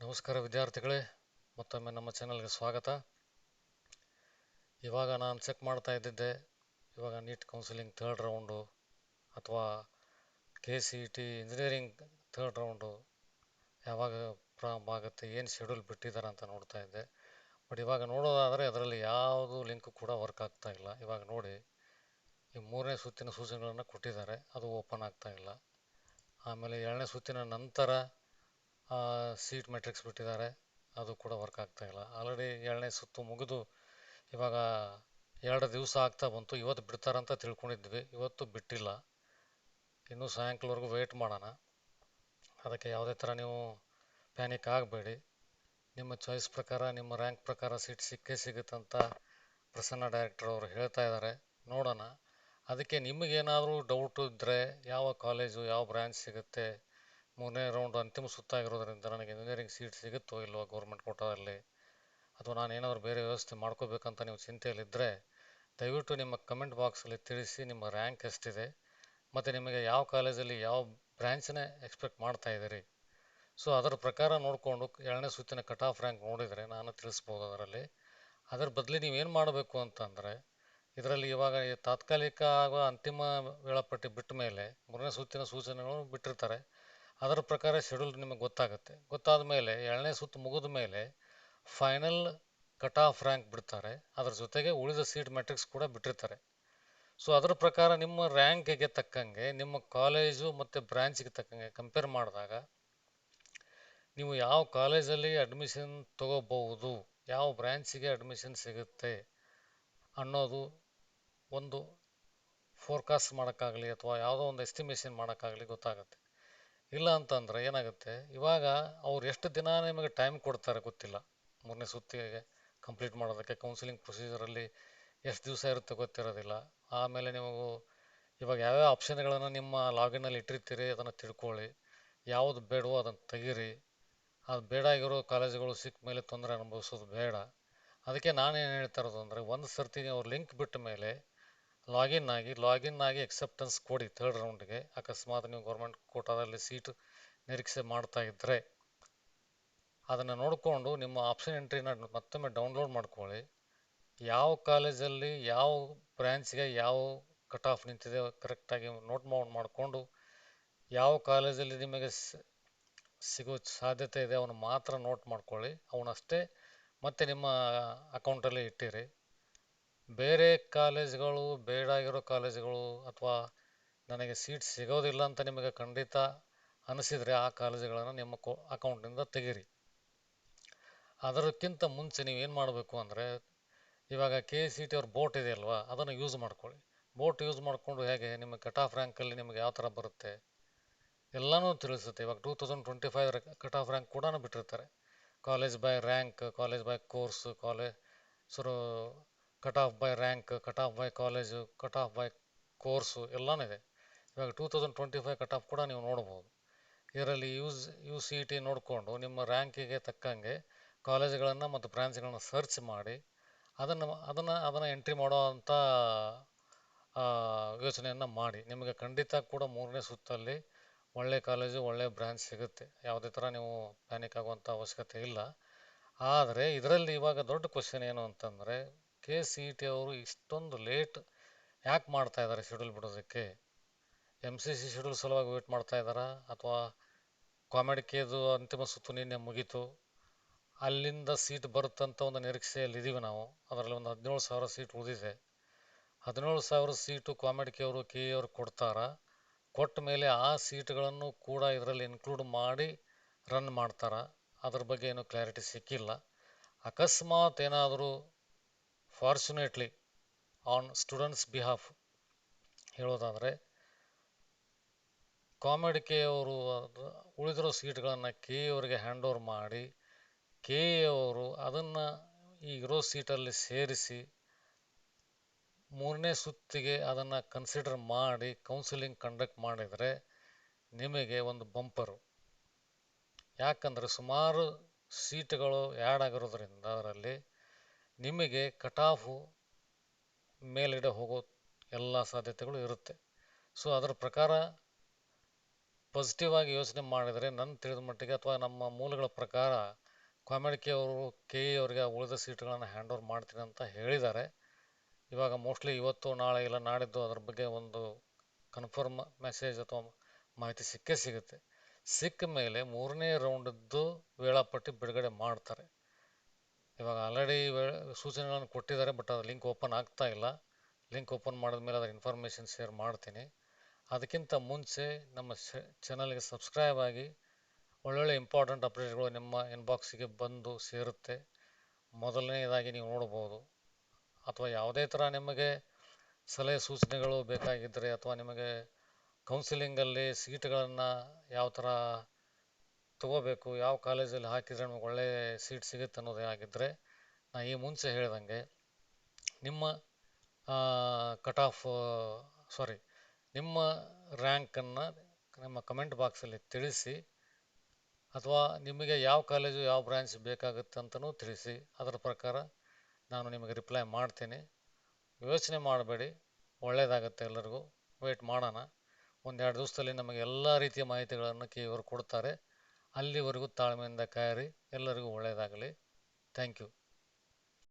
ನಮಸ್ಕಾರ ವಿದ್ಯಾರ್ಥಿಗಳೇ, ಮತ್ತೊಮ್ಮೆ ನಮ್ಮ ಚಾನಲ್ಗೆ ಸ್ವಾಗತ. ಇವಾಗ ನಾನು ಚೆಕ್ ಮಾಡ್ತಾ ಇದ್ದಿದ್ದೆ, ಇವಾಗ ನೀಟ್ ಕೌನ್ಸಿಲಿಂಗ್ ಥರ್ಡ್ ರೌಂಡು ಅಥವಾ KCET ಇಂಜಿನಿಯರಿಂಗ್ ಥರ್ಡ್ ರೌಂಡು ಯಾವಾಗ ಪ್ರಾರಂಭ ಆಗುತ್ತೆ, ಏನು ಶೆಡ್ಯೂಲ್ ಬಿಟ್ಟಿದ್ದಾರೆ ಅಂತ ನೋಡ್ತಾ ಇದ್ದೆ. ಬಟ್ ಇವಾಗ ನೋಡೋದಾದರೆ ಅದರಲ್ಲಿ ಯಾವುದು ಲಿಂಕ್ ಕೂಡ ವರ್ಕ್ ಆಗ್ತಾ ಇಲ್ಲ. ಇವಾಗ ನೋಡಿ, ಈ 3ನೇ ಸುತ್ತಿನ ಸೂಚನೆಗಳನ್ನು ಕೊಟ್ಟಿದ್ದಾರೆ, ಅದು ಓಪನ್ ಆಗ್ತಾ ಇಲ್ಲ. ಆಮೇಲೆ 2ನೇ ಸುತ್ತಿನ ನಂತರ ಸೀಟ್ ಮೆಟ್ರಿಕ್ಸ್ ಬಿಟ್ಟಿದ್ದಾರೆ, ಅದು ಕೂಡ ವರ್ಕ್ ಆಗ್ತಾ ಇಲ್ಲ. ಆಲ್ರೆಡಿ 2ನೇ ಸುತ್ತು ಮುಗಿದು ಇವಾಗ 2 ದಿವಸ ಆಗ್ತಾ ಬಂತು. ಇವತ್ತು ಬಿಡ್ತಾರಂತ ತಿಳ್ಕೊಂಡಿದ್ವಿ, ಇವತ್ತು ಬಿಟ್ಟಿಲ್ಲ. ಇನ್ನೂ ಸಾಯಂಕಾಲವರೆಗೂ ವೆಯ್ಟ್ ಮಾಡೋಣ. ಅದಕ್ಕೆ ಯಾವುದೇ ಥರ ನೀವು ಪ್ಯಾನಿಕ್ ಆಗಬೇಡಿ. ನಿಮ್ಮ ಚಾಯ್ಸ್ ಪ್ರಕಾರ, ನಿಮ್ಮ ರ್ಯಾಂಕ್ ಪ್ರಕಾರ ಸೀಟ್ ಸಿಕ್ಕೇ ಸಿಗುತ್ತಂತ ಪ್ರಸನ್ನ ಡೈರೆಕ್ಟರ್ ಅವರು ಹೇಳ್ತಾ ಇದ್ದಾರೆ. ನೋಡೋಣ. ಅದಕ್ಕೆ ನಿಮಗೇನಾದರೂ ಡೌಟ್ ಇದ್ದರೆ, ಯಾವ ಕಾಲೇಜು, ಯಾವ ಬ್ರ್ಯಾಂಚ್ ಸಿಗುತ್ತೆ, 3ನೇ ರೌಂಡ್ ಅಂತಿಮ ಸುತ್ತಾಗಿರೋದ್ರಿಂದ ನನಗೆ ಇಂಜಿನಿಯರಿಂಗ್ ಸೀಟ್ ಸಿಗುತ್ತೋ ಇಲ್ವೋ ಗೌರ್ಮೆಂಟ್ ಕೋಟಾದಲ್ಲಿ, ಅಥವಾ ನಾನು ಏನಾದರೂ ಬೇರೆ ವ್ಯವಸ್ಥೆ ಮಾಡ್ಕೋಬೇಕಂತ ನೀವು ಚಿಂತೆಯಲ್ಲಿದ್ದರೆ, ದಯವಿಟ್ಟು ನಿಮ್ಮ ಕಮೆಂಟ್ ಬಾಕ್ಸಲ್ಲಿ ತಿಳಿಸಿ ನಿಮ್ಮ ರ್ಯಾಂಕ್ ಎಷ್ಟಿದೆ ಮತ್ತು ನಿಮಗೆ ಯಾವ ಕಾಲೇಜಲ್ಲಿ ಯಾವ ಬ್ರ್ಯಾಂಚನ್ನೇ ಎಕ್ಸ್ಪೆಕ್ಟ್ ಮಾಡ್ತಾ ಇದ್ದೀರಿ. ಸೊ ಅದರ ಪ್ರಕಾರ ನೋಡಿಕೊಂಡು 2ನೇ ಸುತ್ತಿನ ಕಟ್ ಆಫ್ ರ್ಯಾಂಕ್ ನೋಡಿದರೆ ನಾನು ತಿಳಿಸ್ಬೋದು ಅದರಲ್ಲಿ. ಅದರ ಬದಲು ನೀವೇನು ಮಾಡಬೇಕು ಅಂತಂದರೆ, ಇದರಲ್ಲಿ ಇವಾಗ ತಾತ್ಕಾಲಿಕ ಹಾಗೂ ಅಂತಿಮ ವೇಳಾಪಟ್ಟಿ ಬಿಟ್ಟ ಮೇಲೆ 3ನೇ ಸುತ್ತಿನ ಸೂಚನೆಗಳು ಬಿಟ್ಟಿರ್ತಾರೆ. ಅದರ ಪ್ರಕಾರ ಶೆಡ್ಯೂಲ್ ನಿಮಗೆ ಗೊತ್ತಾಗುತ್ತೆ. ಗೊತ್ತಾದ ಮೇಲೆ 2ನೇ ಸುತ್ತು ಮುಗಿದ ಮೇಲೆ ಫೈನಲ್ ಕಟ್ ಆಫ್ ರ್ಯಾಂಕ್ ಬಿಡ್ತಾರೆ. ಅದರ ಜೊತೆಗೆ ಉಳಿದ ಸೀಟ್ ಮ್ಯಾಟ್ರಿಕ್ಸ್ ಕೂಡ ಬಿಟ್ಟಿರ್ತಾರೆ. ಸೊ ಅದರ ಪ್ರಕಾರ ನಿಮ್ಮ ರ್ಯಾಂಕಿಗೆ ತಕ್ಕಂಗೆ, ನಿಮ್ಮ ಕಾಲೇಜು ಮತ್ತು ಬ್ರ್ಯಾಂಚಿಗೆ ತಕ್ಕಂಗೆ ಕಂಪೇರ್ ಮಾಡಿದಾಗ ನೀವು ಯಾವ ಕಾಲೇಜಲ್ಲಿ ಅಡ್ಮಿಷನ್ ತಗೋಬಹುದು, ಯಾವ ಬ್ರ್ಯಾಂಚಿಗೆ ಅಡ್ಮಿಷನ್ ಸಿಗುತ್ತೆ ಅನ್ನೋದು ಒಂದು ಫೋರ್ಕಾಸ್ಟ್ ಮಾಡೋಕ್ಕಾಗಲಿ ಅಥವಾ ಯಾವುದೋ ಒಂದು ಎಸ್ಟಿಮೇಷನ್ ಮಾಡೋಕ್ಕಾಗಲಿ ಗೊತ್ತಾಗುತ್ತೆ. ಇಲ್ಲ ಅಂತಂದರೆ ಏನಾಗುತ್ತೆ, ಇವಾಗ ಅವ್ರು ಎಷ್ಟು ದಿನ ನಿಮಗೆ ಟೈಮ್ ಕೊಡ್ತಾರೆ ಗೊತ್ತಿಲ್ಲ. 3ನೇ ಸುತ್ತಿಗೆ ಕಂಪ್ಲೀಟ್ ಮಾಡೋದಕ್ಕೆ ಕೌನ್ಸಿಲಿಂಗ್ ಪ್ರೊಸೀಜರಲ್ಲಿ ಎಷ್ಟು ದಿವಸ ಇರುತ್ತೆ ಗೊತ್ತಿರೋದಿಲ್ಲ. ಆಮೇಲೆ ನೀವು ಇವಾಗ ಯಾವ್ಯಾವ ಆಪ್ಷನ್ಗಳನ್ನು ನಿಮ್ಮ ಲಾಗಿನಲ್ಲಿ ಇಟ್ಟಿರ್ತೀರಿ ಅದನ್ನು ತಿಳ್ಕೊಳ್ಳಿ. ಯಾವುದು ಬೇಡವೋ ಅದನ್ನು ತೆಗೀರಿ. ಅದು ಬೇಡ ಆಗಿರೋ ಕಾಲೇಜುಗಳು ಸಿಕ್ಕ ಮೇಲೆ ತೊಂದರೆ ಅನುಭವಿಸೋದು ಬೇಡ. ಅದಕ್ಕೆ ನಾನೇನು ಹೇಳ್ತಾ ಇರೋದು ಅಂದರೆ, ಒಂದು ಸರ್ತಿ ಅವ್ರು ಲಿಂಕ್ ಬಿಟ್ಟ ಮೇಲೆ ಲಾಗಿನ್ ಆಗಿ ಎಕ್ಸೆಪ್ಟೆನ್ಸ್ ಕೊಡಿ ಥರ್ಡ್ ರೌಂಡ್ಗೆ. ಅಕಸ್ಮಾತ್ ನೀವು ಗೌರ್ಮೆಂಟ್ ಕೋಟಾದಲ್ಲಿ ಸೀಟು ನಿರೀಕ್ಷೆ ಮಾಡ್ತಾ ಇದ್ದರೆ ಅದನ್ನು ನೋಡಿಕೊಂಡು ನಿಮ್ಮ ಆಪ್ಷನ್ ಎಂಟ್ರಿನ ಮತ್ತೊಮ್ಮೆ ಡೌನ್ಲೋಡ್ ಮಾಡ್ಕೊಳ್ಳಿ. ಯಾವ ಕಾಲೇಜಲ್ಲಿ ಯಾವ ಬ್ರ್ಯಾಂಚ್ಗೆ ಯಾವ ಕಟ್ ಆಫ್ ನಿಂತಿದೆ ಕರೆಕ್ಟಾಗಿ ನೋಟ್ ಮಾಡಿಕೊಂಡು, ಯಾವ ಕಾಲೇಜಲ್ಲಿ ನಿಮಗೆ ಸಿಗೋ ಸಾಧ್ಯತೆ ಇದೆ ಅವನು ಮಾತ್ರ ನೋಟ್ ಮಾಡ್ಕೊಳ್ಳಿ, ಅವನಷ್ಟೇ ಮತ್ತೆ ನಿಮ್ಮ ಅಕೌಂಟಲ್ಲಿ ಇಟ್ಟಿರಿ. ಬೇರೆ ಕಾಲೇಜ್ಗಳು, ಬೇಡ ಆಗಿರೋ ಕಾಲೇಜುಗಳು ಅಥವಾ ನನಗೆ ಸೀಟ್ ಸಿಗೋದಿಲ್ಲ ಅಂತ ನಿಮಗೆ ಖಂಡಿತ ಅನಿಸಿದರೆ ಆ ಕಾಲೇಜುಗಳನ್ನು ನಿಮ್ಮ ಅಕೌಂಟಿಂದ ತೆಗೀರಿ. ಅದಕ್ಕಿಂತ ಮುಂಚೆ ನೀವೇನು ಮಾಡಬೇಕು ಅಂದರೆ, ಇವಾಗ KCET ಅವ್ರ ಬೋಟ್ ಇದೆಯಲ್ವಾ, ಅದನ್ನು ಯೂಸ್ ಮಾಡ್ಕೊಳ್ಳಿ. ಬೋಟ್ ಯೂಸ್ ಮಾಡಿಕೊಂಡು ಹೇಗೆ ನಿಮ್ಮ ಕಟ್ ಆಫ್ ರ್ಯಾಂಕಲ್ಲಿ ನಿಮಗೆ ಯಾವ ಥರ ಬರುತ್ತೆ ಎಲ್ಲನೂ ತಿಳಿಸುತ್ತೆ. ಇವಾಗ 2025 ಕಟ್ ಆಫ್ ರ್ಯಾಂಕ್ ಕೂಡ ಬಿಟ್ಟಿರ್ತಾರೆ. College by rank, college by course, cut off by rank, cut off by college, cut off by course ಎಲ್ಲನೂ ಇದೆ. ಇವಾಗ 2025 ಕಟ್ ಆಫ್ ಕೂಡ ನೀವು ನೋಡ್ಬೋದು. ಇದರಲ್ಲಿ UCET ನೋಡಿಕೊಂಡು ನಿಮ್ಮ ರ್ಯಾಂಕಿಗೆ ತಕ್ಕಂಗೆ ಕಾಲೇಜುಗಳನ್ನು ಮತ್ತು ಬ್ರಾಂಚ್ಗಳನ್ನು ಸರ್ಚ್ ಮಾಡಿ ಅದನ್ನು ಎಂಟ್ರಿ ಮಾಡೋ ಅಂಥ ಯೋಚನೆಯನ್ನು ಮಾಡಿ. ನಿಮಗೆ ಖಂಡಿತ ಕೂಡ 3ನೇ ಸುತ್ತಲ್ಲಿ ಒಳ್ಳೆ ಕಾಲೇಜು, ಒಳ್ಳೆ ಬ್ರಾಂಚ್ ಸಿಗುತ್ತೆ. ಯಾವುದೇ ಥರ ನೀವು ಪ್ಯಾನಿಕ್ ಆಗುವಂಥ ಅವಶ್ಯಕತೆ ಇಲ್ಲ. ಆದರೆ ಇದರಲ್ಲಿ ಇವಾಗ ದೊಡ್ಡ ಕ್ವಶನ್ ಏನು ಅಂತಂದರೆ, KCET ಅವರು ಇಷ್ಟೊಂದು ಲೇಟ್ ಯಾಕೆ ಮಾಡ್ತಾ ಇದ್ದಾರೆ ಶೆಡ್ಯೂಲ್ ಬಿಡೋದಕ್ಕೆ? MCC ಶೆಡ್ಯೂಲ್ ಸಲುವಾಗಿ ವೇಟ್ ಮಾಡ್ತಾ ಇದ್ದಾರಾ, ಅಥವಾ ಕಾಮೆಡಿಕೇದು ಅಂತಿಮ ಸುತ್ತು ನಿನ್ನೆ ಮುಗೀತು, ಅಲ್ಲಿಂದ ಸೀಟ್ ಬರುತ್ತಂತ ಒಂದು ನಿರೀಕ್ಷೆಯಲ್ಲಿದ್ದೀವಿ ನಾವು. ಅದರಲ್ಲಿ ಒಂದು 17,000 ಸೀಟ್ ಉಳಿದಿದೆ. 17,000 ಸೀಟು ಕಾಮೆಡಿಕೆ ಅವರು KE ಅವರು ಕೊಡ್ತಾರಾ? ಕೊಟ್ಟ ಮೇಲೆ ಆ ಸೀಟ್ಗಳನ್ನು ಕೂಡ ಇದರಲ್ಲಿ ಇನ್ಕ್ಲೂಡ್ ಮಾಡಿ ರನ್ ಮಾಡ್ತಾರಾ? ಅದ್ರ ಬಗ್ಗೆ ಏನೂ ಕ್ಲಾರಿಟಿ ಸಿಕ್ಕಿಲ್ಲ. ಅಕಸ್ಮಾತ್ ಏನಾದರೂ ಫಾರ್ಚುನೇಟ್ಲಿ ಆನ್ ಸ್ಟೂಡೆಂಟ್ಸ್ ಬಿಹಾಫ್ ಹೇಳೋದಾದರೆ, ಕಾಮೆಡಿಕೆ ಅವರು ಉಳಿದಿರೋ ಸೀಟ್ಗಳನ್ನು KE ಅವರಿಗೆ ಹ್ಯಾಂಡ್ ಓವರ್ ಮಾಡಿ, KE ಅವರು ಅದನ್ನು ಈಗಿರೋ ಸೀಟಲ್ಲಿ ಸೇರಿಸಿ 3ನೇ ಸುತ್ತಿಗೆ ಅದನ್ನು ಕನ್ಸಿಡರ್ ಮಾಡಿ ಕೌನ್ಸಿಲಿಂಗ್ ಕಂಡಕ್ಟ್ ಮಾಡಿದರೆ ನಿಮಗೆ ಒಂದು ಬಂಪರು. ಯಾಕಂದರೆ ಸುಮಾರು ಸೀಟುಗಳು ಆ್ಯಡ್ ಆಗಿರೋದ್ರಿಂದ ಅದರಲ್ಲಿ ನಿಮಗೆ ಕಟ್ ಆಫು ಮೇಲ್ಗಡೆ ಹೋಗೋ ಎಲ್ಲ ಸಾಧ್ಯತೆಗಳು ಇರುತ್ತೆ. ಸೊ ಅದರ ಪ್ರಕಾರ ಪಾಸಿಟಿವ್ ಆಗಿ ಯೋಚನೆ ಮಾಡಿದರೆ ನನ್ನ ತಿಳಿದ ಮಟ್ಟಿಗೆ ಅಥವಾ ನಮ್ಮ ಮೂಲಗಳ ಪ್ರಕಾರ ಕಾಮೆಡ್ಕೆ ಅವರು ಕೆ ಇ ಅವರಿಗೆ ಉಳಿದ ಸೀಟ್ಗಳನ್ನು ಹ್ಯಾಂಡ್ ಓವರ್ ಮಾಡ್ತೀನಿ ಅಂತ ಹೇಳಿದ್ದಾರೆ. ಇವಾಗ ಮೋಸ್ಟ್ಲಿ ಇವತ್ತು ನಾಳೆ ಇಲ್ಲ ನಾಡಿದ್ದು ಅದ್ರ ಬಗ್ಗೆ ಒಂದು ಕನ್ಫರ್ಮ್ ಮೆಸೇಜ್ ಅಥವಾ ಮಾಹಿತಿ ಸಿಕ್ಕೇ ಸಿಗುತ್ತೆ. ಸಿಕ್ಕ ಮೇಲೆ 3ನೇ ರೌಂಡದ್ದು ವೇಳಾಪಟ್ಟಿ ಬಿಡುಗಡೆ ಮಾಡ್ತಾರೆ. ಇವಾಗ ಆಲ್ರೆಡಿ ಸೂಚನೆಗಳನ್ನು ಕೊಟ್ಟಿದ್ದಾರೆ, ಬಟ್ ಅದು ಲಿಂಕ್ ಓಪನ್ ಆಗ್ತಾ ಇಲ್ಲ. ಲಿಂಕ್ ಓಪನ್ ಮಾಡಿದ್ಮೇಲೆ ಅದರ ಇನ್ಫಾರ್ಮೇಷನ್ ಶೇರ್ ಮಾಡ್ತೀನಿ. ಅದಕ್ಕಿಂತ ಮುಂಚೆ ನಮ್ಮ ಚಾನಲ್ಗೆ ಸಬ್ಸ್ಕ್ರೈಬ್ ಆಗಿ. ಒಳ್ಳೊಳ್ಳೆ ಇಂಪಾರ್ಟೆಂಟ್ ಅಪ್ಡೇಟ್ಗಳು ನಿಮ್ಮ ಇನ್ಬಾಕ್ಸಿಗೆ ಬಂದು ಸೇರುತ್ತೆ. ಮೊದಲನೇದಾಗಿ ನೀವು ನೋಡ್ಬೋದು. ಅಥವಾ ಯಾವುದೇ ಥರ ನಿಮಗೆ ಸಲಹೆ ಸೂಚನೆಗಳು ಬೇಕಾಗಿದ್ದರೆ ಅಥವಾ ನಿಮಗೆ ಕೌನ್ಸಿಲಿಂಗಲ್ಲಿ ಸೀಟ್ಗಳನ್ನು ಯಾವ ಥರ ತೊಗೋಬೇಕು, ಯಾವ ಕಾಲೇಜಲ್ಲಿ ಹಾಕಿದರೆ ನಮಗೆ ಒಳ್ಳೆಯ ಸೀಟ್ ಸಿಗುತ್ತೆ ಅನ್ನೋದೇ ಆಗಿದ್ದರೆ, ನಾನು ಈ ಮುಂಚೆ ಹೇಳ್ದಂಗೆ ನಿಮ್ಮ ಕಟ್ ಆಫ್ ನಿಮ್ಮ ರ್ಯಾಂಕನ್ನು ನಿಮ್ಮ ಕಮೆಂಟ್ ಬಾಕ್ಸಲ್ಲಿ ತಿಳಿಸಿ. ಅಥವಾ ನಿಮಗೆ ಯಾವ ಕಾಲೇಜು ಯಾವ ಬ್ರಾಂಚ್ ಬೇಕಾಗುತ್ತೆ ಅಂತಲೂ ತಿಳಿಸಿ. ಅದರ ಪ್ರಕಾರ ನಾನು ನಿಮಗೆ ರಿಪ್ಲೈ ಮಾಡ್ತೀನಿ. ಯೋಚನೆ ಮಾಡಬೇಡಿ, ಒಳ್ಳೆಯದಾಗತ್ತೆ. ಎಲ್ಲರಿಗೂ ವೆಯ್ಟ್ ಮಾಡೋಣ. 1-2 ದಿವಸದಲ್ಲಿ ನಮಗೆ ಎಲ್ಲ ರೀತಿಯ ಮಾಹಿತಿಗಳನ್ನು ಕೆ ಇವರು ಕೊಡ್ತಾರೆ. ಅಲ್ಲಿವರೆಗೂ ತಾಳ್ಮೆಯಿಂದ ಕಾಯಿರಿ. ಎಲ್ಲರಿಗೂ ಒಳ್ಳೆಯದಾಗಲಿ. Thank you.